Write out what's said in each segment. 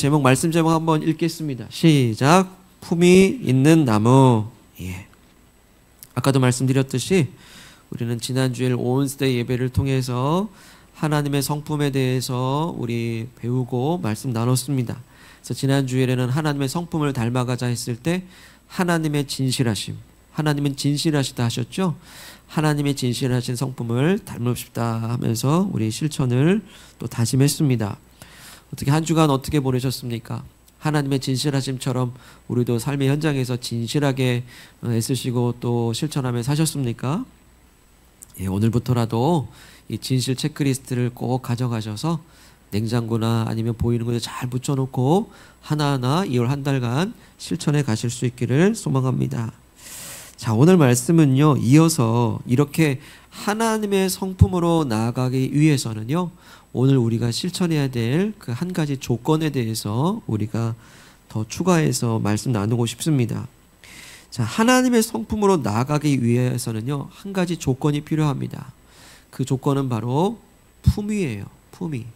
제목, 말씀 제목 한번 읽겠습니다. 시작. 품이 있는 나무. 예. 아까도 말씀드렸듯이 우리는 지난주일 온스데이 예배를 통해서 하나님의 성품에 대해서 우리 배우고 말씀 나눴습니다. 그래서 지난주일에는 하나님의 성품을 닮아가자 했을 때 하나님의 진실하심, 하나님은 진실하시다 하셨죠? 하나님의 진실하신 성품을 닮읍시다 하면서 우리 실천을 또 다짐했습니다. 어떻게 한 주간 어떻게 보내셨습니까? 하나님의 진실하심처럼 우리도 삶의 현장에서 진실하게 애쓰시고 또 실천하며 사셨습니까? 예, 오늘부터라도 이 진실 체크리스트를 꼭 가져가셔서 냉장고나 아니면 보이는 곳에 잘 붙여놓고 하나하나 2월 한 달간 실천해 가실 수 있기를 소망합니다. 자, 오늘 말씀은요, 이어서 이렇게 하나님의 성품으로 나아가기 위해서는요, 오늘 우리가 실천해야 될 그 한 가지 조건에 대해서 우리가 더 추가해서 말씀 나누고 싶습니다. 자, 하나님의 성품으로 나아가기 위해서는요, 한 가지 조건이 필요합니다. 그 조건은 바로 품위예요. 품위.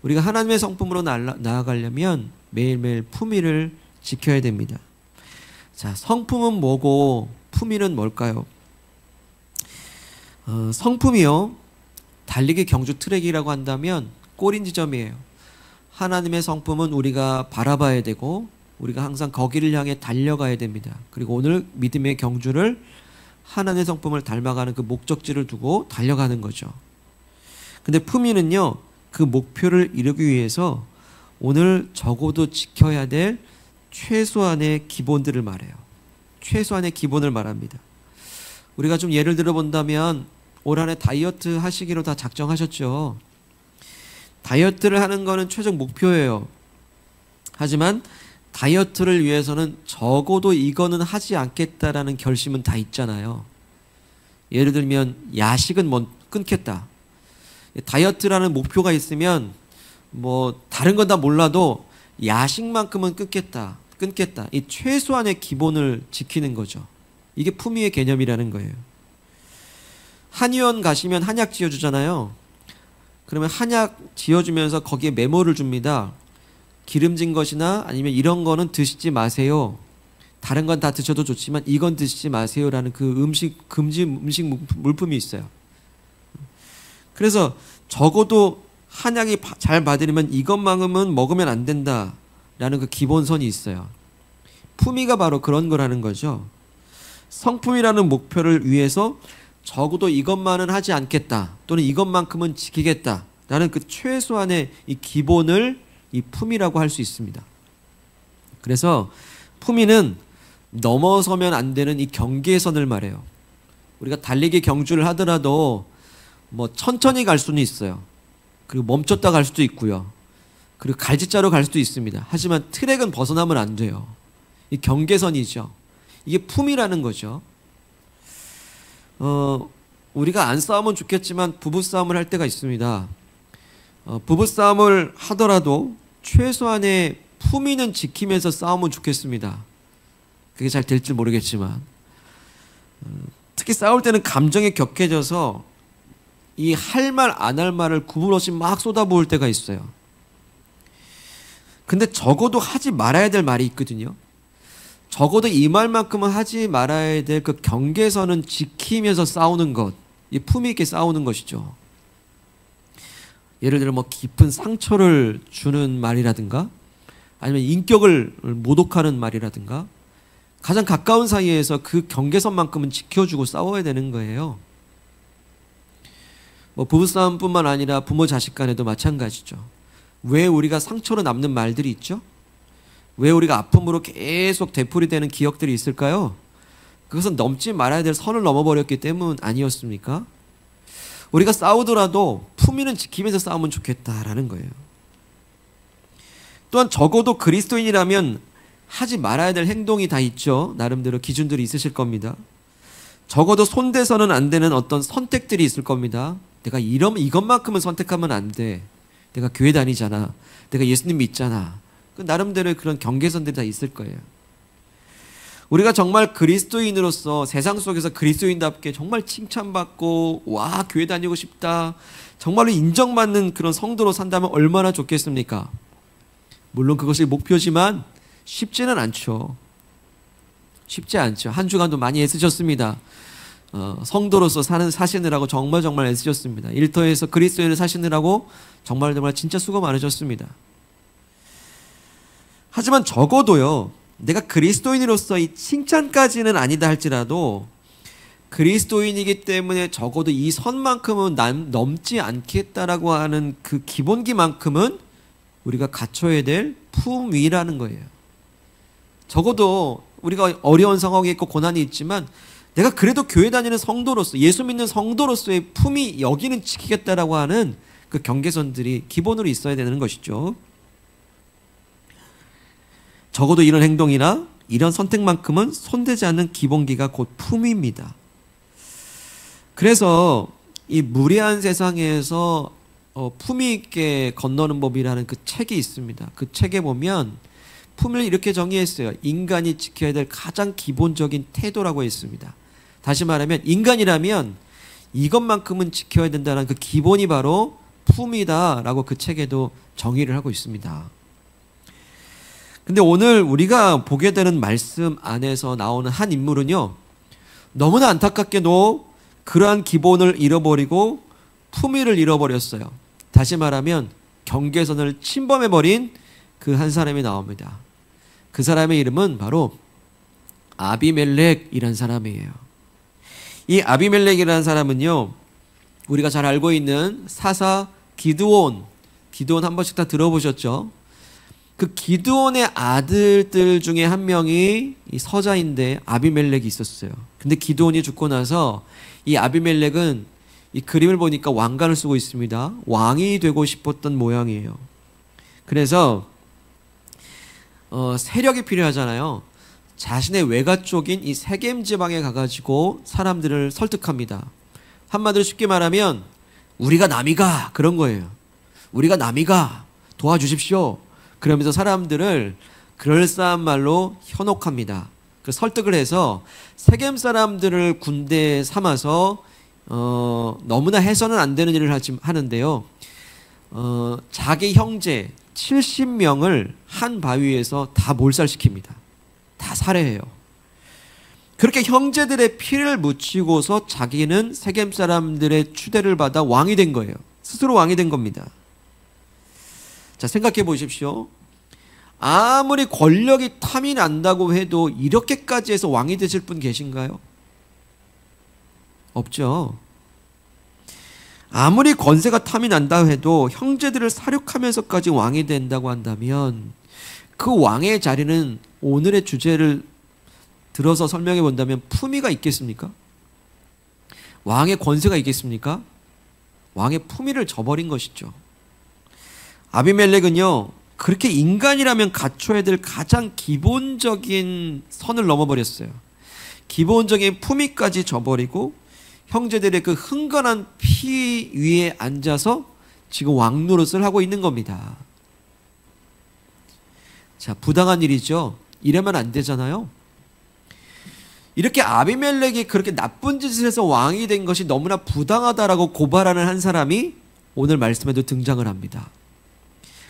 우리가 하나님의 성품으로 나아가려면 매일매일 품위를 지켜야 됩니다. 자, 성품은 뭐고 품위는 뭘까요? 성품이요, 달리기 경주 트랙이라고 한다면 꼬린 지점이에요. 하나님의 성품은 우리가 바라봐야 되고 우리가 항상 거기를 향해 달려가야 됩니다. 그리고 오늘 믿음의 경주를 하나님의 성품을 닮아가는 그 목적지를 두고 달려가는 거죠. 근데 품위는요, 그 목표를 이루기 위해서 오늘 적어도 지켜야 될 최소한의 기본들을 말해요. 최소한의 기본을 말합니다. 우리가 좀 예를 들어 본다면 올 한해 다이어트 하시기로 다 작정하셨죠. 다이어트를 하는 거는 최종 목표예요. 하지만 다이어트를 위해서는 적어도 이거는 하지 않겠다라는 결심은 다 있잖아요. 예를 들면 야식은 끊겠다. 다이어트라는 목표가 있으면 뭐 다른 건 다 몰라도 야식만큼은 끊겠다. 이 최소한의 기본을 지키는 거죠. 이게 품위의 개념이라는 거예요. 한의원 가시면 한약 지어주잖아요. 그러면 한약 지어주면서 거기에 메모를 줍니다. 기름진 것이나 아니면 이런 거는 드시지 마세요. 다른 건 다 드셔도 좋지만 이건 드시지 마세요라는 그 금지 음식 물품이 있어요. 그래서 적어도 한약이 잘 받으려면 이것만큼은 먹으면 안 된다라는 그 기본선이 있어요. 품위가 바로 그런 거라는 거죠. 성품이라는 목표를 위해서 적어도 이것만은 하지 않겠다, 또는 이것만큼은 지키겠다라는 그 최소한의 이 기본을 이 품위라고 할 수 있습니다. 그래서 품위는 넘어서면 안 되는 이 경계선을 말해요. 우리가 달리기 경주를 하더라도 뭐 천천히 갈 수는 있어요. 그리고 멈췄다 갈 수도 있고요. 그리고 갈짓자로 갈 수도 있습니다. 하지만 트랙은 벗어나면 안 돼요. 이 경계선이죠. 이게 품위라는 거죠. 우리가 안 싸우면 좋겠지만 부부싸움을 할 때가 있습니다. 부부싸움을 하더라도 최소한의 품위는 지키면서 싸우면 좋겠습니다. 그게 잘 될지 모르겠지만 특히 싸울 때는 감정이 격해져서 이 할 말 안 할 말을 구분 없이 막 쏟아부을 때가 있어요. 근데 적어도 하지 말아야 될 말이 있거든요. 적어도 이 말만큼은 하지 말아야 될 그 경계선은 지키면서 싸우는 것, 이 품위 있게 싸우는 것이죠. 예를 들어 뭐 깊은 상처를 주는 말이라든가 아니면 인격을 모독하는 말이라든가 가장 가까운 사이에서 그 경계선만큼은 지켜주고 싸워야 되는 거예요. 뭐 부부싸움뿐만 아니라 부모 자식 간에도 마찬가지죠. 왜 우리가 상처로 남는 말들이 있죠? 왜 우리가 아픔으로 계속 되풀이되는 기억들이 있을까요? 그것은 넘지 말아야 될 선을 넘어버렸기 때문 아니었습니까? 우리가 싸우더라도 품위는 지키면서 싸우면 좋겠다라는 거예요. 또한 적어도 그리스도인이라면 하지 말아야 될 행동이 다 있죠. 나름대로 기준들이 있으실 겁니다. 적어도 손대서는 안 되는 어떤 선택들이 있을 겁니다. 내가 이것만큼은 선택하면 안 돼. 내가 교회 다니잖아. 내가 예수님 믿잖아. 그 나름대로의 그런 경계선들이 다 있을 거예요. 우리가 정말 그리스도인으로서 세상 속에서 그리스도인답게 정말 칭찬받고 와 교회 다니고 싶다, 정말로 인정받는 그런 성도로 산다면 얼마나 좋겠습니까? 물론 그것이 목표지만 쉽지는 않죠. 쉽지 않죠. 한 주간도 많이 애쓰셨습니다. 성도로서 사시느라고 정말 애쓰셨습니다. 일터에서 그리스도인을 사시느라고 정말 진짜 수고 많으셨습니다. 하지만 적어도요, 내가 그리스도인으로서 이 칭찬까지는 아니다 할지라도 그리스도인이기 때문에 적어도 이 선만큼은 넘지 않겠다라고 하는 그 기본기만큼은 우리가 갖춰야 될 품위라는 거예요. 적어도 우리가 어려운 상황이 있고 고난이 있지만 내가 그래도 교회 다니는 성도로서, 예수 믿는 성도로서의 품위 여기는 지키겠다라고 하는 그 경계선들이 기본으로 있어야 되는 것이죠. 적어도 이런 행동이나 이런 선택만큼은 손대지 않는 기본기가 곧 품위입니다. 그래서 이 무례한 세상에서 품위 있게 건너는 법이라는 그 책이 있습니다. 그 책에 보면 품위를 이렇게 정의했어요. 인간이 지켜야 될 가장 기본적인 태도라고 했습니다. 다시 말하면 인간이라면 이것만큼은 지켜야 된다는 그 기본이 바로 품위다라고 그 책에도 정의를 하고 있습니다. 근데 오늘 우리가 보게 되는 말씀 안에서 나오는 한 인물은요, 너무나 안타깝게도 그러한 기본을 잃어버리고 품위를 잃어버렸어요. 다시 말하면 경계선을 침범해버린 그 한 사람이 나옵니다. 그 사람의 이름은 바로 아비멜렉이라는 사람이에요. 이 아비멜렉이라는 사람은요, 우리가 잘 알고 있는 사사 기드온 한 번씩 다 들어보셨죠? 그 기드온의 아들들 중에 한 명이 이 서자인데 아비멜렉이 있었어요. 근데 기드온이 죽고 나서 이 아비멜렉은 이 그림을 보니까 왕관을 쓰고 있습니다. 왕이 되고 싶었던 모양이에요. 그래서 세력이 필요하잖아요. 자신의 외가 쪽인 이 세겜 지방에 가가지고 사람들을 설득합니다. 한마디로 쉽게 말하면 우리가 남이가 그런 거예요. 우리가 남이가 도와주십시오. 그러면서 사람들을 그럴싸한 말로 현혹합니다. 그 설득을 해서 세겜 사람들을 군대에 삼아서 너무나 해서는 안 되는 일을 하는데요. 자기 형제 70명을 한 바위에서 다 몰살시킵니다. 다 살해해요. 그렇게 형제들의 피를 묻히고서 자기는 세겜 사람들의 추대를 받아 왕이 된 거예요. 스스로 왕이 된 겁니다. 자, 생각해 보십시오. 아무리 권력이 탐이 난다고 해도 이렇게까지 해서 왕이 되실 분 계신가요? 없죠. 아무리 권세가 탐이 난다 해도 형제들을 사륙하면서까지 왕이 된다고 한다면 그 왕의 자리는 오늘의 주제를 들어서 설명해 본다면 품위가 있겠습니까? 왕의 권세가 있겠습니까? 왕의 품위를 저버린 것이죠. 아비멜렉은요, 그렇게 인간이라면 갖춰야 될 가장 기본적인 선을 넘어버렸어요. 기본적인 품위까지 저버리고 형제들의 그 흥건한 피 위에 앉아서 지금 왕 노릇을 하고 있는 겁니다. 자, 부당한 일이죠. 이러면 안 되잖아요. 이렇게 아비멜렉이 그렇게 나쁜 짓을 해서 왕이 된 것이 너무나 부당하다라고 고발하는 한 사람이 오늘 말씀에도 등장을 합니다.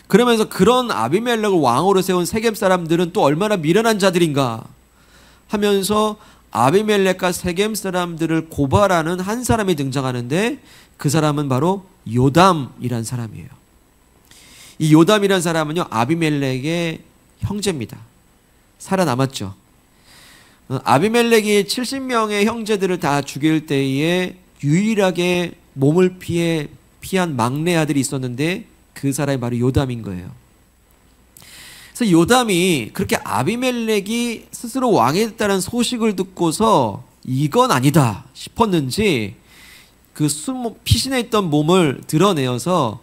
그러면서 그런 아비멜렉을 왕으로 세운 세겜 사람들은 또 얼마나 미련한 자들인가 하면서 아비멜렉과 세겜 사람들을 고발하는 한 사람이 등장하는데 그 사람은 바로 요담이란 사람이에요. 이 요담이란 사람은요, 아비멜렉의 형제입니다. 살아남았죠. 아비멜렉이 70명의 형제들을 다 죽일 때에 유일하게 몸을 피한 막내 아들이 있었는데 그 사람이 바로 요담인 거예요. 그래서 요담이 그렇게 아비멜렉이 스스로 왕이 됐다는 소식을 듣고서 이건 아니다 싶었는지 그 피신해 있던 몸을 드러내어서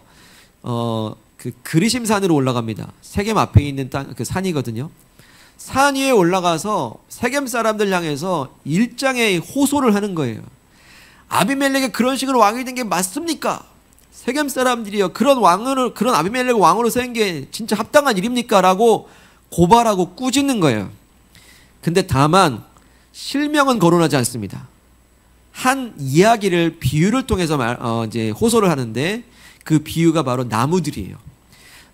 그 그리심산으로 올라갑니다. 세겜 앞에 있는 그 산이거든요. 산 위에 올라가서 세겜 사람들 향해서 일장의 호소를 하는 거예요. 아비멜렉이 그런 식으로 왕이 된 게 맞습니까? 세겜 사람들이요, 그런 아비멜렉을 왕으로 세운 게 진짜 합당한 일입니까? 라고 고발하고 꾸짖는 거예요. 근데 다만 실명은 거론하지 않습니다. 한 이야기를 비유를 통해서 이제 호소를 하는데 그 비유가 바로 나무들이에요.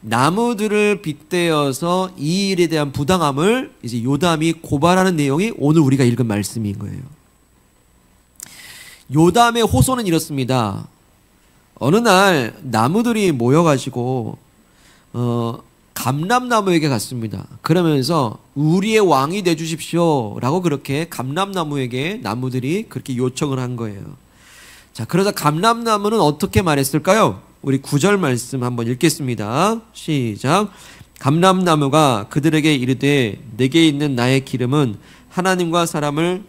나무들을 빗대어서 이 일에 대한 부당함을 이제 요담이 고발하는 내용이 오늘 우리가 읽은 말씀인 거예요. 요담의 호소는 이렇습니다. 어느 날 나무들이 모여가지고 감람나무에게 갔습니다. 그러면서 우리의 왕이 되주십시오 라고 그렇게 감람나무에게 나무들이 그렇게 요청을 한 거예요. 자, 그러자 감람나무는 어떻게 말했을까요? 우리 9절 말씀 한번 읽겠습니다. 시작. 감람나무가 그들에게 이르되 내게 있는 나의 기름은 하나님과 사람을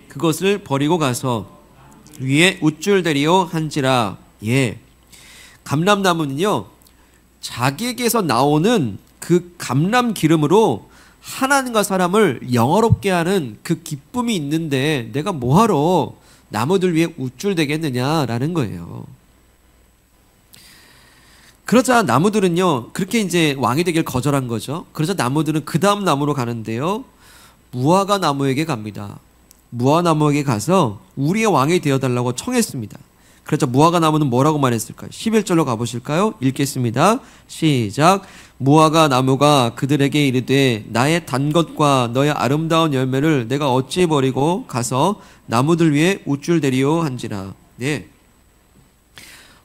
그것을 버리고 가서 위에 우쭐대리오 한지라. 예. 감람나무는요, 자기에게서 나오는 그 감람 기름으로 하나님과 사람을 영화롭게 하는 그 기쁨이 있는데 내가 뭐하러 나무들 위에 우쭐대겠느냐라는 거예요. 그러자 나무들은요, 그렇게 이제 왕이 되길 거절한 거죠. 그러자 나무들은 그 다음 나무로 가는데요, 무화과 나무에게 갑니다. 무화과 나무에게 가서 우리의 왕이 되어달라고 청했습니다. 그래서 무화과 나무는 뭐라고 말했을까요? 11절로 가보실까요? 읽겠습니다. 시작. 무화과 나무가 그들에게 이르되 나의 단 것과 너의 아름다운 열매를 내가 어찌 버리고 가서 나무들 위에 우쭐대리오 한지라. 네.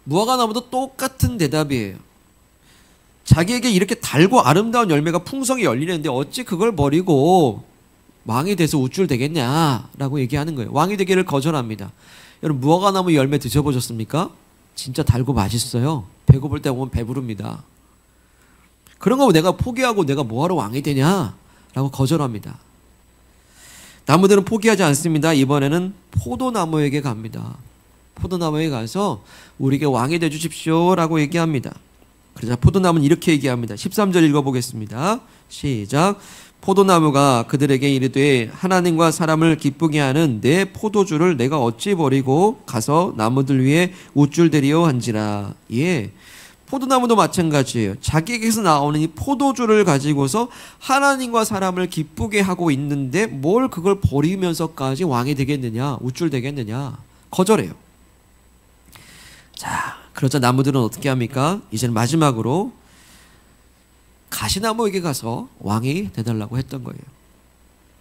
무화과 나무도 똑같은 대답이에요. 자기에게 이렇게 달고 아름다운 열매가 풍성히 열리는데 어찌 그걸 버리고 왕이 돼서 우쭐대겠냐라고 얘기하는 거예요. 왕이 되기를 거절합니다. 여러분, 무화과 나무 열매 드셔보셨습니까? 진짜 달고 맛있어요. 배고플 때 보면 배부릅니다. 그런 거 내가 포기하고 내가 뭐하러 왕이 되냐라고 거절합니다. 나무들은 포기하지 않습니다. 이번에는 포도나무에게 갑니다. 포도나무에 가서 우리에게 왕이 되주십시오라고 얘기합니다. 그러자 포도나무는 이렇게 얘기합니다. 13절 읽어보겠습니다. 시작. 포도나무가 그들에게 이르되 하나님과 사람을 기쁘게 하는 내 포도주를 내가 어찌 버리고 가서 나무들 위에 우쭐대리오 한지라. 예. 포도나무도 마찬가지예요. 자기에게서 나오는 이 포도주를 가지고서 하나님과 사람을 기쁘게 하고 있는데 뭘 그걸 버리면서까지 왕이 되겠느냐, 우쭐대겠느냐, 거절해요. 자, 그러자 나무들은 어떻게 합니까? 이제는 마지막으로 가시나무에게 가서 왕이 되달라고 했던 거예요.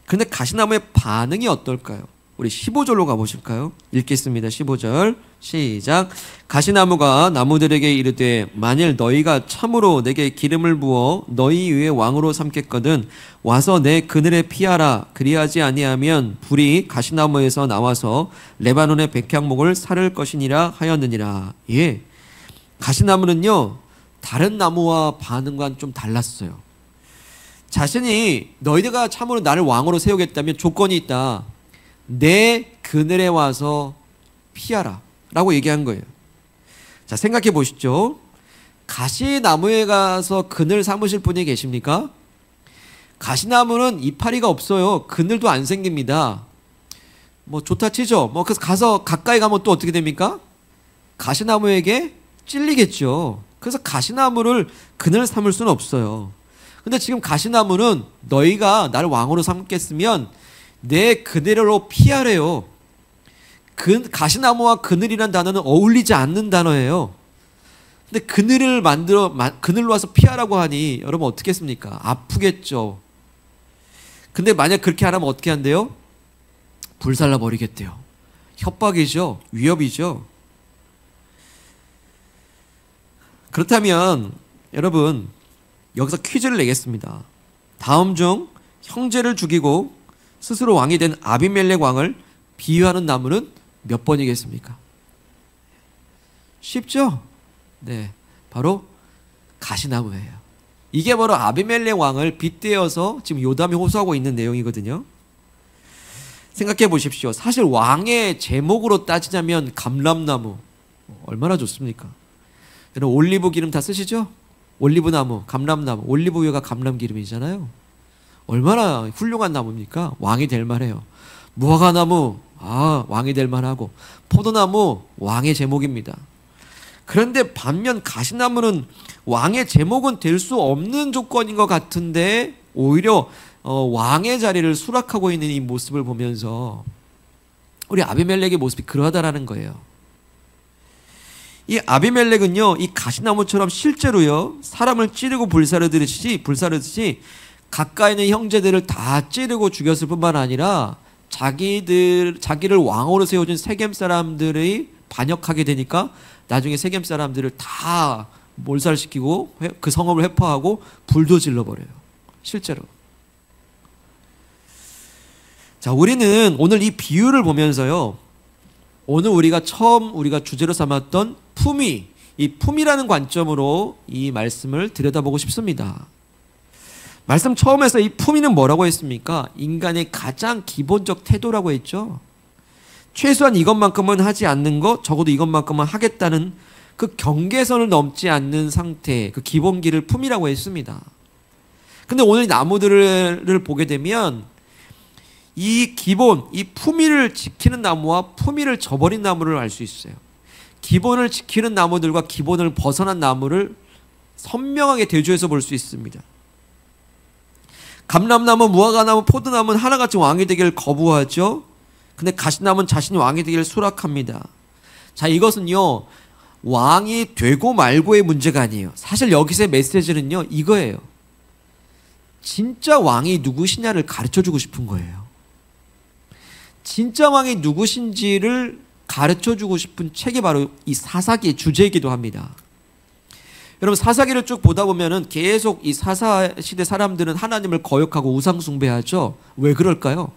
근데 가시나무의 반응이 어떨까요? 우리 15절로 가보실까요? 읽겠습니다. 15절 시작. 가시나무가 나무들에게 이르되 만일 너희가 참으로 내게 기름을 부어 너희 위에 왕으로 삼겠거든 와서 내 그늘에 피하라. 그리하지 아니하면 불이 가시나무에서 나와서 레바논의 백향목을 사를 것이니라 하였느니라. 예, 가시나무는요 다른 나무와 반응과는 좀 달랐어요. 자신이 너희가 참으로 나를 왕으로 세우겠다면 조건이 있다. 내 그늘에 와서 피하라 라고 얘기한 거예요. 자, 생각해 보시죠. 가시나무에 가서 그늘 삼으실 분이 계십니까? 가시나무는 이파리가 없어요. 그늘도 안 생깁니다. 뭐 좋다 치죠. 뭐 그래서 가서 가까이 가면 또 어떻게 됩니까? 가시나무에게 찔리겠죠. 그래서 가시나무를 그늘 삼을 수는 없어요. 근데 지금 가시나무는 너희가 나를 왕으로 삼겠으면 내 그늘로 피하래요. 가시나무와 그늘이란 단어는 어울리지 않는 단어예요. 근데 그늘로 와서 피하라고 하니 여러분 어떻게 했습니까? 아프겠죠. 근데 만약 그렇게 안 하면 어떻게 한대요? 불살라 버리겠대요. 협박이죠. 위협이죠. 그렇다면 여러분 여기서 퀴즈를 내겠습니다. 다음 중 형제를 죽이고 스스로 왕이 된 아비멜렉 왕을 비유하는 나무는 몇 번이겠습니까? 쉽죠? 네, 바로 가시나무예요. 이게 바로 아비멜렉 왕을 빗대어서 지금 요담이 호소하고 있는 내용이거든요. 생각해 보십시오. 사실 왕의 제목으로 따지자면 감람나무 얼마나 좋습니까? 여러분 올리브 기름 다 쓰시죠? 올리브나무, 감람나무, 올리브유가 감람기름이잖아요. 얼마나 훌륭한 나무입니까? 왕이 될 만해요. 무화과나무, 왕이 될 만하고 포도나무, 왕의 제목입니다. 그런데 반면 가시나무는 왕의 제목은 될 수 없는 조건인 것 같은데 오히려 왕의 자리를 수락하고 있는 이 모습을 보면서 우리 아비멜렉의 모습이 그러하다라는 거예요. 이 아비멜렉은요, 이 가시나무처럼 실제로요, 사람을 찌르고 불사르듯이 가까이 있는 형제들을 다 찌르고 죽였을 뿐만 아니라 자기를 왕으로 세워준 세겜 사람들이 반역하게 되니까 나중에 세겜 사람들을 다 몰살시키고 그 성읍을 회파하고 불도 질러버려요. 실제로. 자, 우리는 오늘 이 비유를 보면서요, 오늘 우리가 주제로 삼았던 품위, 이 품위라는 관점으로 이 말씀을 들여다보고 싶습니다. 말씀 처음에서 이 품위는 뭐라고 했습니까? 인간의 가장 기본적 태도라고 했죠. 최소한 이것만큼은 하지 않는 것, 적어도 이것만큼은 하겠다는 그 경계선을 넘지 않는 상태, 그 기본기를 품위라고 했습니다. 근데 오늘 이 나무들을 보게 되면 이 품위를 지키는 나무와 품위를 저버린 나무를 알 수 있어요. 기본을 지키는 나무들과 기본을 벗어난 나무를 선명하게 대조해서 볼 수 있습니다. 감람나무, 무화과나무, 포도나무는 하나같이 왕이 되기를 거부하죠. 근데 가시나무는 자신이 왕이 되기를 수락합니다. 자, 이것은요, 왕이 되고 말고의 문제가 아니에요. 사실 여기서의 메시지는요, 이거예요. 진짜 왕이 누구시냐를 가르쳐주고 싶은 거예요. 진짜 왕이 누구신지를 가르쳐주고 싶은 책이 바로 이 사사기의 주제이기도 합니다. 여러분, 사사기를 쭉 보다 보면은 계속 이 사사시대 사람들은 하나님을 거역하고 우상숭배하죠. 왜 그럴까요?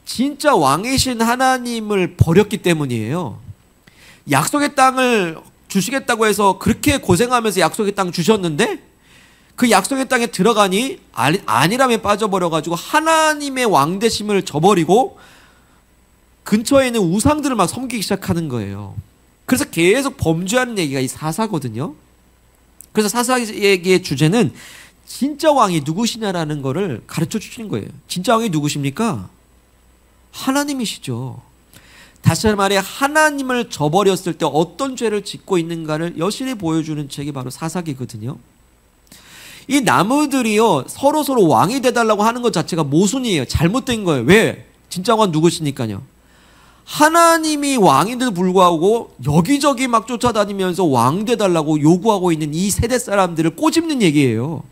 진짜 왕이신 하나님을 버렸기 때문이에요. 약속의 땅을 주시겠다고 해서 그렇게 고생하면서 약속의 땅 주셨는데 그 약속의 땅에 들어가니 안일함에 빠져버려가지고 하나님의 왕되심을 저버리고 근처에 있는 우상들을 막 섬기기 시작하는 거예요. 그래서 계속 범죄하는 얘기가 이 사사거든요. 그래서 사사기의 주제는 진짜 왕이 누구시냐라는 거를 가르쳐 주시는 거예요. 진짜 왕이 누구십니까? 하나님이시죠. 다시 말해 하나님을 저버렸을 때 어떤 죄를 짓고 있는가를 여실히 보여주는 책이 바로 사사기거든요. 이 나무들이요, 서로 왕이 돼달라고 하는 것 자체가 모순이에요. 잘못된 거예요. 왜? 진짜 왕은 누구시니까요. 하나님이 왕인데도 불구하고 여기저기 막 쫓아다니면서 왕 돼달라고 요구하고 있는 이 세대 사람들을 꼬집는 얘기예요.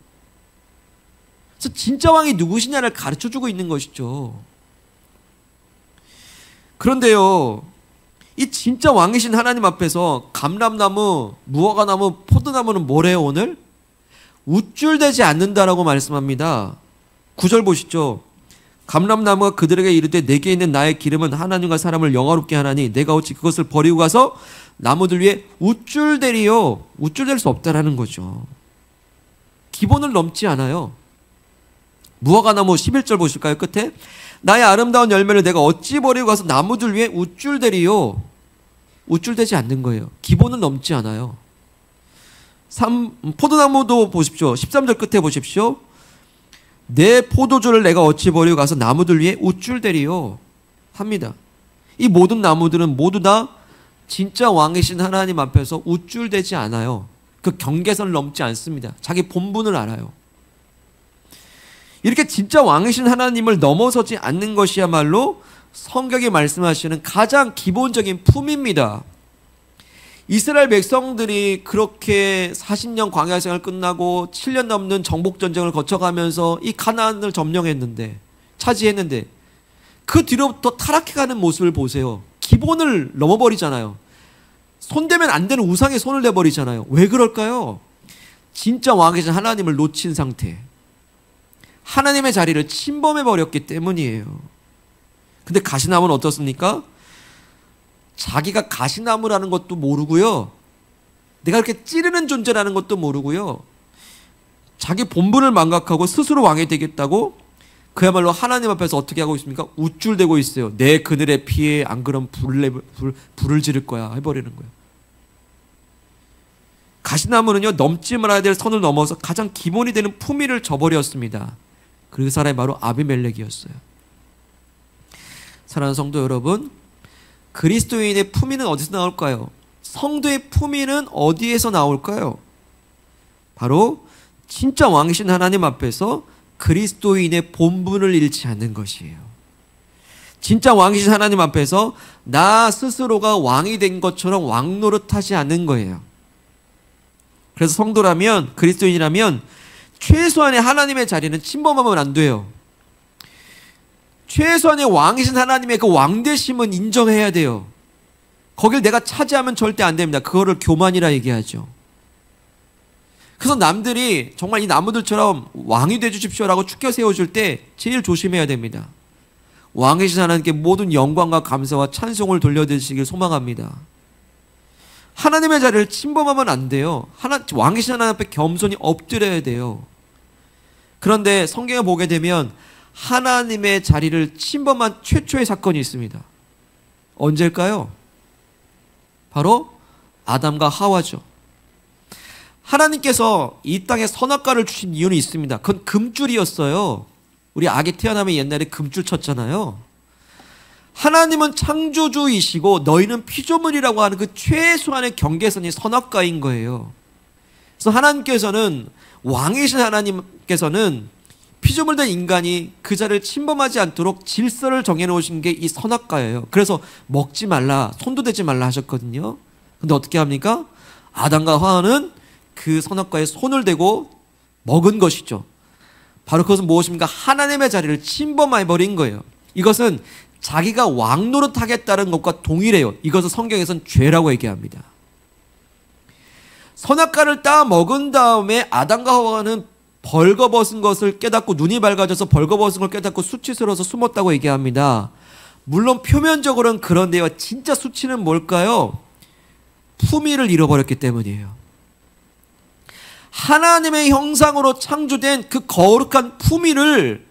그래서 진짜 왕이 누구시냐를 가르쳐주고 있는 것이죠. 그런데요, 이 진짜 왕이신 하나님 앞에서 감람나무, 무화과나무, 포도나무는 뭐래요 오늘? 우쭐대지 않는다라고 말씀합니다. 9절 보시죠. 감람나무가 그들에게 이르되 내게 있는 나의 기름은 하나님과 사람을 영화롭게 하나니 내가 어찌 그것을 버리고 가서 나무들 위에 우쭐대리요. 우쭐댈 수 없다라는 거죠. 기본을 넘지 않아요. 무화과나무 11절 보실까요? 끝에 나의 아름다운 열매를 내가 어찌 버리고 가서 나무들 위에 우쭐대리요. 우쭐대지 않는 거예요. 기본을 넘지 않아요. 포도나무도 보십시오. 13절 끝에 보십시오. 내 포도주를 내가 어찌 버리고 가서 나무들 위에 우쭐대리요 합니다. 이 모든 나무들은 모두 다 진짜 왕이신 하나님 앞에서 우쭐대지 않아요. 그 경계선을 넘지 않습니다. 자기 본분을 알아요. 이렇게 진짜 왕이신 하나님을 넘어서지 않는 것이야말로 성경이 말씀하시는 가장 기본적인 품입니다. 이스라엘 백성들이 그렇게 40년 광야 생활 끝나고 7년 넘는 정복 전쟁을 거쳐가면서 이 가나안을 점령했는데, 차지했는데 그 뒤로부터 타락해가는 모습을 보세요. 기본을 넘어버리잖아요. 손대면 안 되는 우상에 손을 대버리잖아요. 왜 그럴까요? 진짜 왕이신 하나님을 놓친 상태, 하나님의 자리를 침범해버렸기 때문이에요. 근데 가시나무는 어떻습니까? 자기가 가시나무라는 것도 모르고요, 내가 이렇게 찌르는 존재라는 것도 모르고요, 자기 본분을 망각하고 스스로 왕이 되겠다고 그야말로 하나님 앞에서 어떻게 하고 있습니까? 우쭐대고 있어요. 내 그늘의 피에 안 그럼 불을 지를 거야 해버리는 거예요. 가시나무는요, 넘지 말아야 될 선을 넘어서 가장 기본이 되는 품위를 저버렸습니다. 그 사람이 바로 아비멜렉이었어요. 사랑하는 성도 여러분, 그리스도인의 품위는 어디서 나올까요? 성도의 품위는 어디에서 나올까요? 바로 진짜 왕이신 하나님 앞에서 그리스도인의 본분을 잃지 않는 것이에요. 진짜 왕이신 하나님 앞에서 나 스스로가 왕이 된 것처럼 왕 노릇하지 않는 거예요. 그래서 성도라면, 그리스도인이라면 최소한의 하나님의 자리는 침범하면 안 돼요. 최소한의 왕이신 하나님의 그 왕되심은 인정해야 돼요. 거길 내가 차지하면 절대 안 됩니다. 그거를 교만이라 얘기하죠. 그래서 남들이 정말 이 나무들처럼 왕이 되주십시오라고 축켜 세워줄 때 제일 조심해야 됩니다. 왕이신 하나님께 모든 영광과 감사와 찬송을 돌려드리시길 소망합니다. 하나님의 자리를 침범하면 안 돼요. 왕이신 하나님 앞에 겸손히 엎드려야 돼요. 그런데 성경에 보게 되면 하나님의 자리를 침범한 최초의 사건이 있습니다. 언제일까요? 바로 아담과 하와죠. 하나님께서 이 땅에 선악과를 주신 이유는 있습니다. 그건 금줄이었어요. 우리 아기 태어나면 옛날에 금줄 쳤잖아요. 하나님은 창조주이시고 너희는 피조물이라고 하는 그 최소한의 경계선이 선악과인 거예요. 그래서 하나님께서는, 왕이신 하나님께서는 피조물된 인간이 그 자리를 침범하지 않도록 질서를 정해놓으신 게 이 선악과예요. 그래서 먹지 말라, 손도 대지 말라 하셨거든요. 근데 어떻게 합니까? 아담과 하와는 그 선악과에 손을 대고 먹은 것이죠. 바로 그것은 무엇입니까? 하나님의 자리를 침범해버린 거예요. 이것은 자기가 왕 노릇하겠다는 것과 동일해요. 이것을 성경에서는 죄라고 얘기합니다. 선악과를 따 먹은 다음에 아담과 하와는 벌거벗은 것을 깨닫고, 눈이 밝아져서 벌거벗은 걸 깨닫고 수치스러워서 숨었다고 얘기합니다. 물론 표면적으로는 그런데요, 진짜 수치는 뭘까요? 품위를 잃어버렸기 때문이에요. 하나님의 형상으로 창조된 그 거룩한 품위를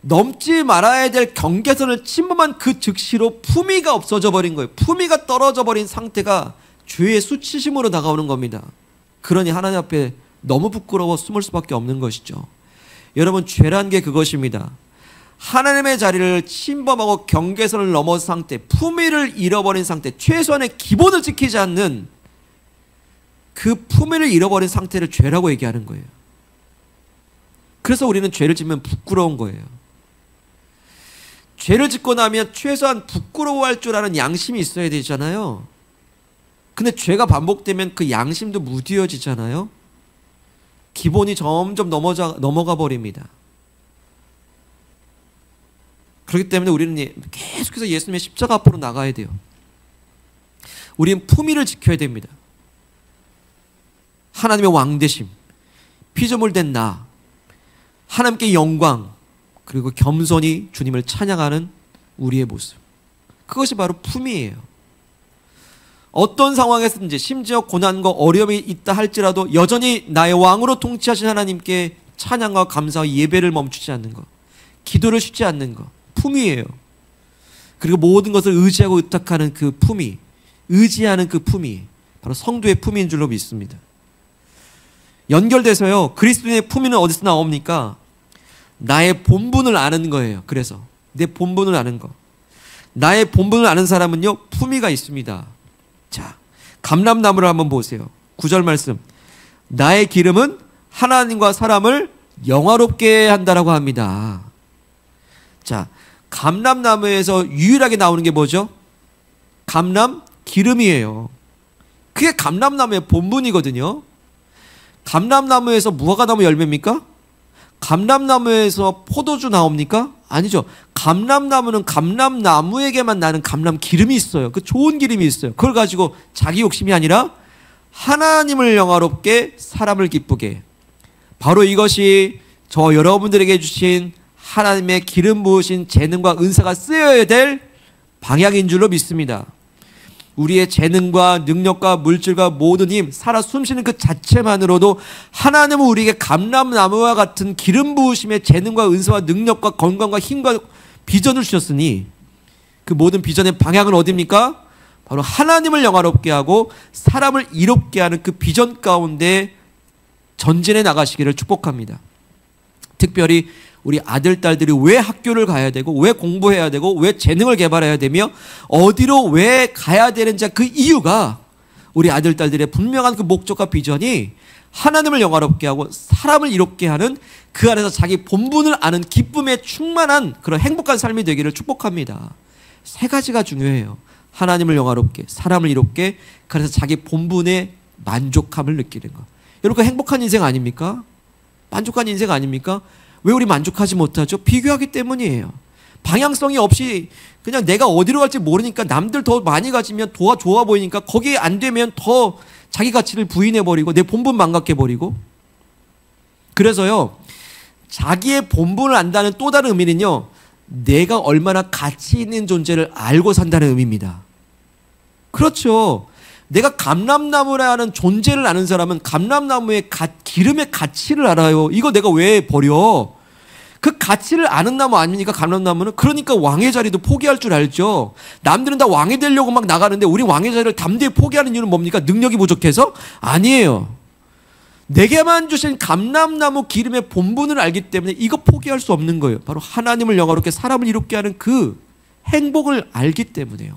넘지 말아야 될 경계선을 침범한 그 즉시로 품위가 없어져 버린 거예요. 품위가 떨어져 버린 상태가 죄의 수치심으로 다가오는 겁니다. 그러니 하나님 앞에 너무 부끄러워 숨을 수밖에 없는 것이죠. 여러분, 죄란 게 그것입니다. 하나님의 자리를 침범하고 경계선을 넘어선 상태, 품위를 잃어버린 상태, 최소한의 기본을 지키지 않는 그 품위를 잃어버린 상태를 죄라고 얘기하는 거예요. 그래서 우리는 죄를 짓면 부끄러운 거예요. 죄를 짓고 나면 최소한 부끄러워할 줄 아는 양심이 있어야 되잖아요. 근데 죄가 반복되면 그 양심도 무뎌지잖아요. 기본이 점점 넘어가 버립니다. 그렇기 때문에 우리는 계속해서 예수님의 십자가 앞으로 나가야 돼요. 우리는 품위를 지켜야 됩니다. 하나님의 왕되심, 피조물 된 나, 하나님께 영광, 그리고 겸손히 주님을 찬양하는 우리의 모습. 그것이 바로 품위예요. 어떤 상황에서든지, 심지어 고난과 어려움이 있다 할지라도 여전히 나의 왕으로 통치하신 하나님께 찬양과 감사와 예배를 멈추지 않는 것, 기도를 쉬지 않는 것, 품위예요. 그리고 모든 것을 의지하고 의탁하는 그 품위, 의지하는 그 품위, 바로 성도의 품위인 줄로 믿습니다. 연결돼서요, 그리스도인의 품위는 어디서 나옵니까? 나의 본분을 아는 거예요. 그래서 내 본분을 아는 거, 나의 본분을 아는 사람은요, 품위가 있습니다. 자, 감람나무를 한번 보세요. 9절 말씀, 나의 기름은 하나님과 사람을 영화롭게 한다라고 합니다. 자, 감람나무에서 유일하게 나오는 게 뭐죠? 감람 기름이에요. 그게 감람나무의 본분이거든요. 감람나무에서 무화과 나무 열매입니까? 감람나무에서 포도주 나옵니까? 아니죠. 감람나무는 감람나무에게만 나는 감람 기름이 있어요. 그 좋은 기름이 있어요. 그걸 가지고 자기 욕심이 아니라 하나님을 영화롭게, 사람을 기쁘게. 바로 이것이 저 여러분들에게 주신 하나님의 기름 부으신 재능과 은사가 쓰여야 될 방향인 줄로 믿습니다. 우리의 재능과 능력과 물질과 모든 힘, 살아 숨쉬는 그 자체만으로도 하나님은 우리에게 감람나무와 같은 기름 부으심의 재능과 은사와 능력과 건강과 힘과 비전을 주셨으니, 그 모든 비전의 방향은 어디입니까? 바로 하나님을 영화롭게 하고 사람을 이롭게 하는 그 비전 가운데 전진해 나가시기를 축복합니다. 특별히 우리 아들, 딸들이 왜 학교를 가야 되고, 왜 공부해야 되고, 왜 재능을 개발해야 되며, 어디로 왜 가야 되는지 그 이유가 우리 아들, 딸들의 분명한 그 목적과 비전이 하나님을 영화롭게 하고 사람을 이롭게 하는 그 안에서 자기 본분을 아는 기쁨에 충만한 그런 행복한 삶이 되기를 축복합니다. 세 가지가 중요해요. 하나님을 영화롭게, 사람을 이롭게, 그래서 자기 본분의 만족함을 느끼는 것. 여러분, 그 행복한 인생 아닙니까? 만족한 인생 아닙니까? 왜 우리 만족하지 못하죠? 비교하기 때문이에요. 방향성이 없이 그냥 내가 어디로 갈지 모르니까 남들 더 많이 가지면 더 좋아 보이니까 거기에 안 되면 더 자기 가치를 부인해버리고 내 본분 망각해버리고. 그래서요, 자기의 본분을 안다는 또 다른 의미는요, 내가 얼마나 가치 있는 존재를 알고 산다는 의미입니다. 그렇죠. 내가 감람나무라는 존재를 아는 사람은 감람나무의 기름의 가치를 알아요. 이거 내가 왜 버려? 그 가치를 아는 나무 아닙니까? 감람나무는. 그러니까 왕의 자리도 포기할 줄 알죠. 남들은 다 왕이 되려고 막 나가는데 우리 왕의 자리를 담대히 포기하는 이유는 뭡니까? 능력이 부족해서? 아니에요. 내게만 주신 감람나무 기름의 본분을 알기 때문에 이거 포기할 수 없는 거예요. 바로 하나님을 영화롭게 사람을 이롭게 하는 그 행복을 알기 때문에요.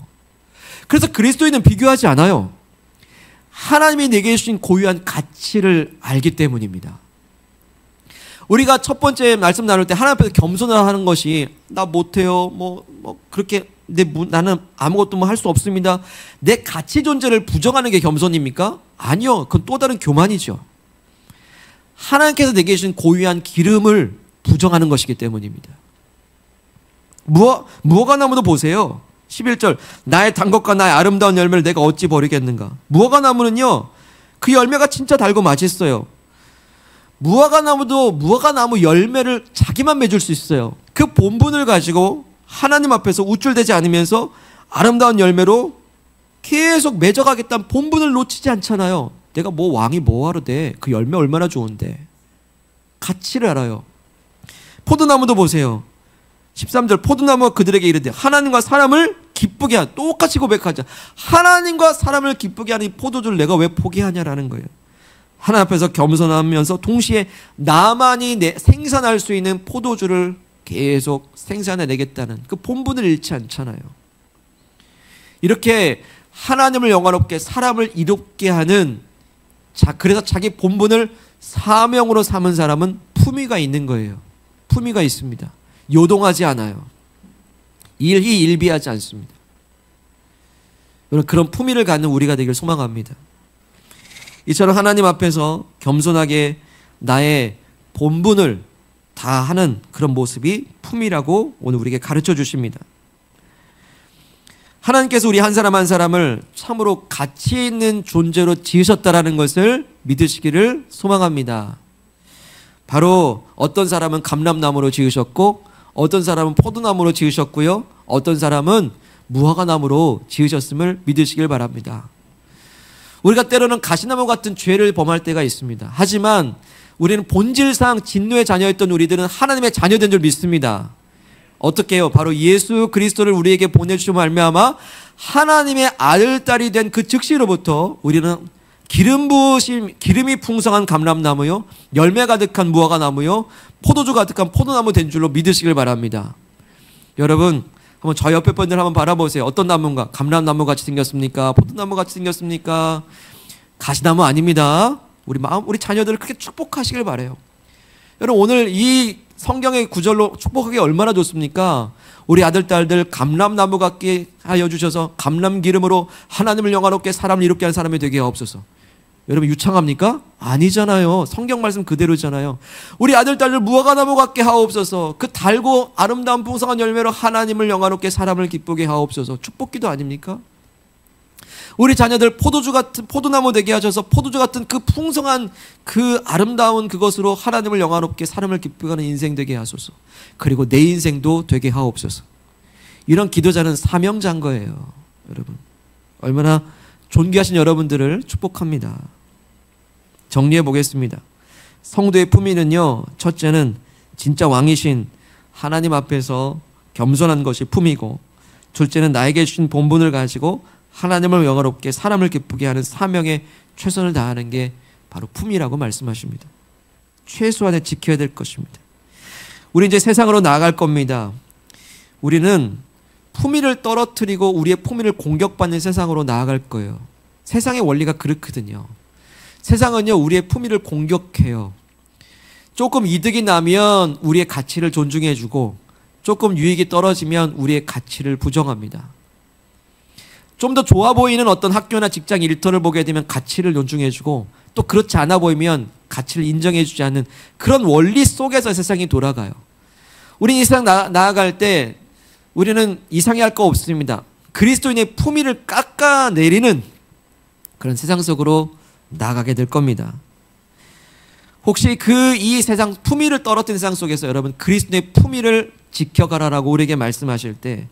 그래서 그리스도인은 비교하지 않아요. 하나님이 내게 주신 고유한 가치를 알기 때문입니다. 우리가 첫 번째 말씀 나눌 때 하나님 앞에서 겸손을 하는 것이 나 못해요. 그렇게 나는 아무것도 할 수 없습니다. 내 가치 존재를 부정하는 게 겸손입니까? 아니요. 그건 또 다른 교만이죠. 하나님께서 내게 주신 고유한 기름을 부정하는 것이기 때문입니다. 무화과 나무도 보세요. 11절 나의 단 것과 나의 아름다운 열매를 내가 어찌 버리겠는가. 무화과 나무는요, 그 열매가 진짜 달고 맛있어요. 무화과 나무 열매를 자기만 맺을 수 있어요. 그 본분을 가지고 하나님 앞에서 우쭐대지 않으면서 아름다운 열매로 계속 맺어가겠다는 본분을 놓치지 않잖아요. 내가 왕이 뭐하러 돼? 그 열매 얼마나 좋은데. 가치를 알아요. 포도나무도 보세요. 13절 포도나무가 그들에게 이르되 하나님과 사람을 기쁘게 하는, 똑같이 고백하자. 하나님과 사람을 기쁘게 하는 이 포도주를 내가 왜 포기하냐라는 거예요. 하나님 앞에서 겸손하면서 동시에 나만이 생산할 수 있는 포도주를 계속 생산해내겠다는 그 본분을 잃지 않잖아요. 이렇게 하나님을 영화롭게 사람을 이롭게 하는, 그래서 자기 본분을 사명으로 삼은 사람은 품위가 있는 거예요. 품위가 있습니다. 요동하지 않아요. 일희일비하지 않습니다. 그런 품위를 갖는 우리가 되길 소망합니다. 이처럼 하나님 앞에서 겸손하게 나의 본분을 다 하는 그런 모습이 품위라고 오늘 우리에게 가르쳐 주십니다. 하나님께서 우리 한 사람 한 사람을 참으로 가치 있는 존재로 지으셨다라는 것을 믿으시기를 소망합니다. 바로 어떤 사람은 감람나무로 지으셨고 어떤 사람은 포도나무로 지으셨고요. 어떤 사람은 무화과나무로 지으셨음을 믿으시길 바랍니다. 우리가 때로는 가시나무 같은 죄를 범할 때가 있습니다. 하지만 우리는 본질상 진노의 자녀였던 우리들은 하나님의 자녀된 줄 믿습니다. 어떻게 해요? 바로 예수 그리스도를 우리에게 보내주시고 말미암아 하나님의 아들, 딸이 된 그 즉시로부터 우리는 기름이 풍성한 감람나무요, 열매 가득한 무화과나무요, 포도주 가득한 포도나무 된 줄로 믿으시길 바랍니다. 여러분, 한번 저 옆에 분들 한번 바라보세요. 어떤 나무인가? 감람나무 같이 생겼습니까? 포도나무 같이 생겼습니까? 가시나무 아닙니다. 우리 자녀들을 크게 축복하시길 바라요. 여러분, 오늘 이 성경의 구절로 축복하기 얼마나 좋습니까? 우리 아들, 딸들 감람나무 같게 하여 주셔서 감람 기름으로 하나님을 영화롭게 사람을 이롭게 하는 사람이 되게 하옵소서. 여러분, 유창합니까? 아니잖아요. 성경 말씀 그대로잖아요. 우리 아들, 딸들 무화과나무 같게 하옵소서. 그 달고 아름다운 풍성한 열매로 하나님을 영화롭게 사람을 기쁘게 하옵소서. 축복기도 아닙니까? 우리 자녀들 포도나무 되게 하셔서 포도주 같은 그 풍성한 그 아름다운 그것으로 하나님을 영화롭게 사람을 기쁘게 하는 인생 되게 하소서. 그리고 내 인생도 되게 하옵소서. 이런 기도자는 사명자인 거예요. 여러분, 얼마나 존귀하신 여러분들을 축복합니다. 정리해 보겠습니다. 성도의 품위는요, 첫째는 진짜 왕이신 하나님 앞에서 겸손한 것이 품이고, 둘째는 나에게 주신 본분을 가지고 하나님을 영화롭게 사람을 기쁘게 하는 사명에 최선을 다하는 게 바로 품이라고 말씀하십니다. 최소한에 지켜야 될 것입니다. 우리 이제 세상으로 나아갈 겁니다. 우리는 품위를 떨어뜨리고 우리의 품위를 공격받는 세상으로 나아갈 거예요. 세상의 원리가 그렇거든요. 세상은요, 우리의 품위를 공격해요. 조금 이득이 나면 우리의 가치를 존중해주고 조금 유익이 떨어지면 우리의 가치를 부정합니다. 좀 더 좋아 보이는 어떤 학교나 직장 일터를 보게 되면 가치를 존중해주고 또 그렇지 않아 보이면 가치를 인정해주지 않는 그런 원리 속에서 세상이 돌아가요. 우리 이 세상 나아갈 때 우리는 이상해할 거 없습니다. 그리스도인의 품위를 깎아내리는 그런 세상 속으로 나아가게 될 겁니다. 혹시 이 세상 품위를 떨어뜨린 세상 속에서 여러분 그리스도의 품위를 지켜가라라고 우리에게 말씀하실 때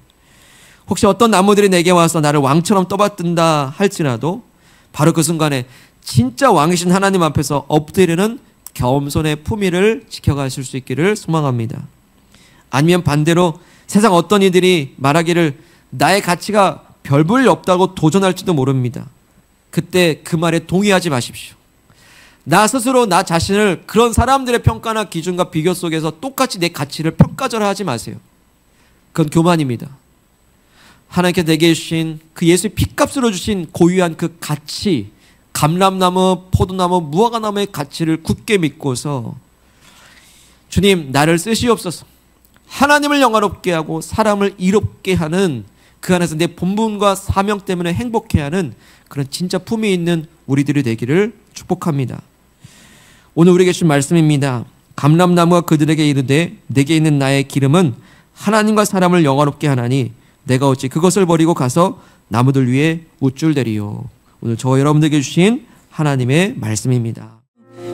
혹시 어떤 나무들이 내게 와서 나를 왕처럼 떠받든다 할지라도 바로 그 순간에 진짜 왕이신 하나님 앞에서 엎드리는 겸손의 품위를 지켜가실 수 있기를 소망합니다. 아니면 반대로 세상 어떤 이들이 말하기를 나의 가치가 별 볼 일 없다고 도전할지도 모릅니다. 그때 그 말에 동의하지 마십시오. 나 스스로 나 자신을 그런 사람들의 평가나 기준과 비교 속에서 똑같이 내 가치를 평가절하하지 마세요. 그건 교만입니다. 하나님께 내게 주신 그 예수의 피값으로 주신 고유한 그 가치, 감람나무, 포도나무, 무화과나무의 가치를 굳게 믿고서 주님 나를 쓰시옵소서, 하나님을 영화롭게 하고 사람을 이롭게 하는 그 안에서 내 본분과 사명 때문에 행복해하는 그런 진짜 품위 있는 우리들이 되기를 축복합니다. 오늘 우리에게 주신 말씀입니다. 감람나무가 그들에게 이르되 내게 있는 나의 기름은 하나님과 사람을 영화롭게 하나니 내가 어찌 그것을 버리고 가서 나무들 위에 우쭐대리요. 오늘 저와 여러분들에게 주신 하나님의 말씀입니다.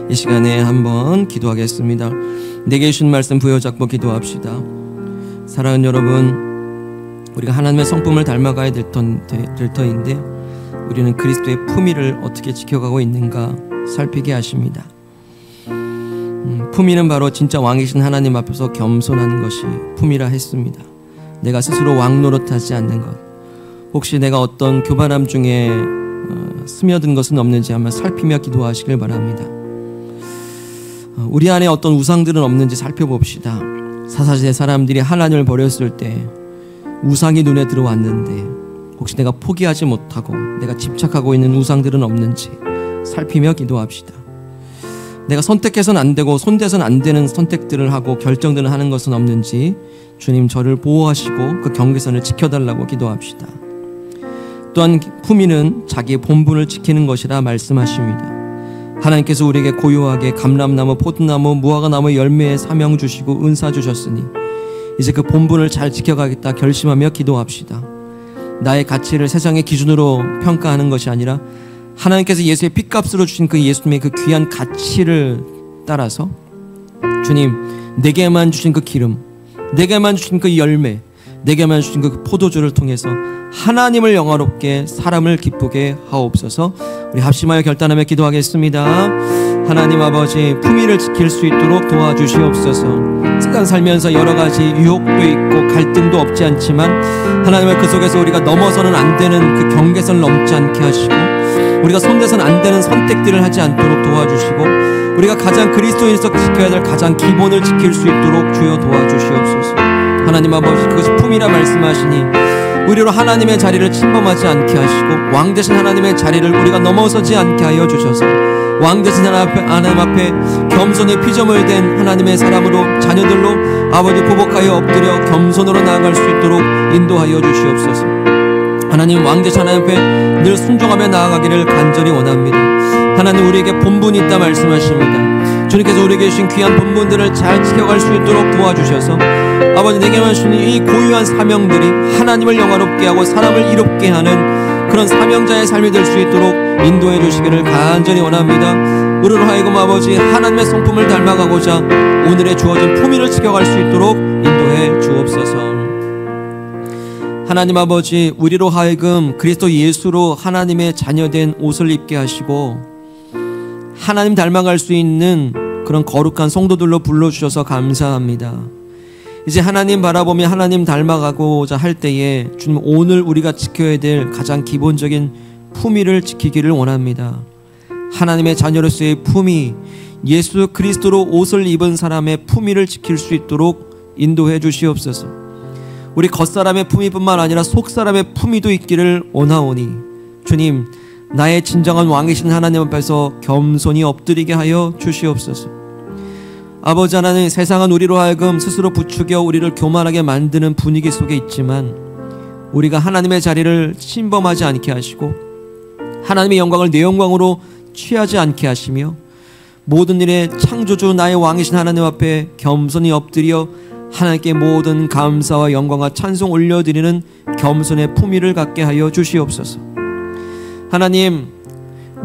이 시간에 한번 기도하겠습니다. 내게 주신 말씀 부여잡고 기도합시다. 사랑하는 여러분, 우리가 하나님의 성품을 닮아가야 될 터인데 우리는 그리스도의 품위를 어떻게 지켜가고 있는가 살피게 하십니다. 품위는 바로 진짜 왕이신 하나님 앞에서 겸손하는 것이 품위라 했습니다. 내가 스스로 왕 노릇하지 않는 것, 혹시 내가 어떤 교만함 중에 스며든 것은 없는지 한번 살피며 기도하시길 바랍니다. 우리 안에 어떤 우상들은 없는지 살펴봅시다. 사사시대 사람들이 하나님을 버렸을 때 우상이 눈에 들어왔는데 혹시 내가 포기하지 못하고 내가 집착하고 있는 우상들은 없는지 살피며 기도합시다. 내가 선택해서는 안 되고 손대서는 안 되는 선택들을 하고 결정들을 하는 것은 없는지 주님 저를 보호하시고 그 경계선을 지켜달라고 기도합시다. 또한 품위는 자기의 본분을 지키는 것이라 말씀하십니다. 하나님께서 우리에게 고유하게 감람나무, 포도나무, 무화과나무 열매의 사명 주시고 은사 주셨으니 이제 그 본분을 잘 지켜가겠다 결심하며 기도합시다. 나의 가치를 세상의 기준으로 평가하는 것이 아니라 하나님께서 예수의 피값으로 주신 그 예수님의 그 귀한 가치를 따라서 주님 내게만 주신 그 기름, 내게만 주신 그 열매, 내게만 주신 그 포도주를 통해서 하나님을 영화롭게 사람을 기쁘게 하옵소서. 우리 합심하여 결단하며 기도하겠습니다. 하나님 아버지, 품위를 지킬 수 있도록 도와주시옵소서. 세상 살면서 여러 가지 유혹도 있고 갈등도 없지 않지만 하나님의 그 속에서 우리가 넘어서는 안 되는 그 경계선을 넘지 않게 하시고 우리가 손대서는 안 되는 선택들을 하지 않도록 도와주시고 우리가 가장 그리스도인에서 지켜야 될 가장 기본을 지킬 수 있도록 주여 도와주시옵소서. 하나님 아버지, 그것이 품이라 말씀하시니 우리로 하나님의 자리를 침범하지 않게 하시고 왕 되신 하나님의 자리를 우리가 넘어서지 않게 하여 주셔서 왕 되신 하나님 앞에 겸손의 피조물 된 하나님의 사람으로 자녀들로 아버지 보복하여 엎드려 겸손으로 나아갈 수 있도록 인도하여 주시옵소서. 하나님 왕 되신 하나님 앞에 늘 순종하며 나아가기를 간절히 원합니다. 하나님 우리에게 본분이 있다 말씀하십니다. 주님께서 우리에게 주신 귀한 본분들을 잘 지켜갈 수 있도록 도와주셔서 아버지 내게만 주신 이 고유한 사명들이 하나님을 영화롭게 하고 사람을 이롭게 하는 그런 사명자의 삶이 될 수 있도록 인도해 주시기를 간절히 원합니다. 우리로 하여금 아버지 하나님의 성품을 닮아가고자 오늘의 주어진 품위를 지켜갈 수 있도록 인도해 주옵소서. 하나님 아버지, 우리로 하여금 그리스도 예수로 하나님의 자녀된 옷을 입게 하시고 하나님 닮아갈 수 있는 그런 거룩한 성도들로 불러주셔서 감사합니다. 이제 하나님 바라보며 하나님 닮아가고자 할 때에 주님 오늘 우리가 지켜야 될 가장 기본적인 품위를 지키기를 원합니다. 하나님의 자녀로서의 품위, 예수 그리스도로 옷을 입은 사람의 품위를 지킬 수 있도록 인도해 주시옵소서. 우리 겉사람의 품위뿐만 아니라 속사람의 품위도 있기를 원하오니 주님 나의 진정한 왕이신 하나님 앞에서 겸손히 엎드리게 하여 주시옵소서. 아버지 하나님, 세상은 우리로 하여금 스스로 부추겨 우리를 교만하게 만드는 분위기 속에 있지만 우리가 하나님의 자리를 침범하지 않게 하시고 하나님의 영광을 내 영광으로 취하지 않게 하시며 모든 일에 창조주 나의 왕이신 하나님 앞에 겸손히 엎드려 하나님께 모든 감사와 영광과 찬송 올려드리는 겸손의 품위를 갖게 하여 주시옵소서. 하나님,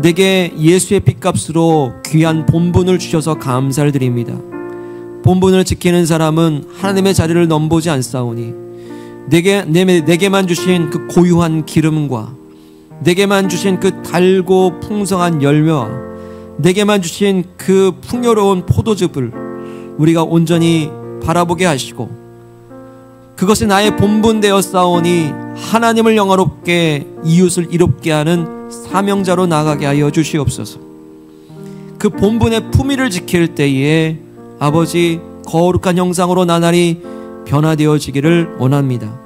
내게 예수의 피값으로 귀한 본분을 주셔서 감사를 드립니다. 본분을 지키는 사람은 하나님의 자리를 넘보지 않사오니 내게만 주신 그 고유한 기름과 내게만 주신 그 달고 풍성한 열매와 내게만 주신 그 풍요로운 포도즙을 우리가 온전히 바라보게 하시고 그것이 나의 본분 되었사오니 하나님을 영화롭게 이웃을 이롭게 하는 사명자로 나가게 하여 주시옵소서. 그 본분의 품위를 지킬 때에 아버지 거룩한 형상으로 나날이 변화되어지기를 원합니다.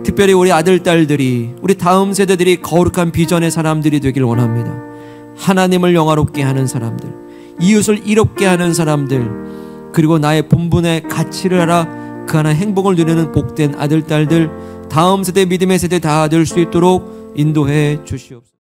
특별히 우리 아들, 딸들이, 우리 다음 세대들이 거룩한 비전의 사람들이 되길 원합니다. 하나님을 영화롭게 하는 사람들, 이웃을 이롭게 하는 사람들, 그리고 나의 본분의 가치를 알아 그 하나 행복을 누리는 복된 아들, 딸들, 다음 세대, 믿음의 세대 다 될 수 있도록 인도해 주시옵소서.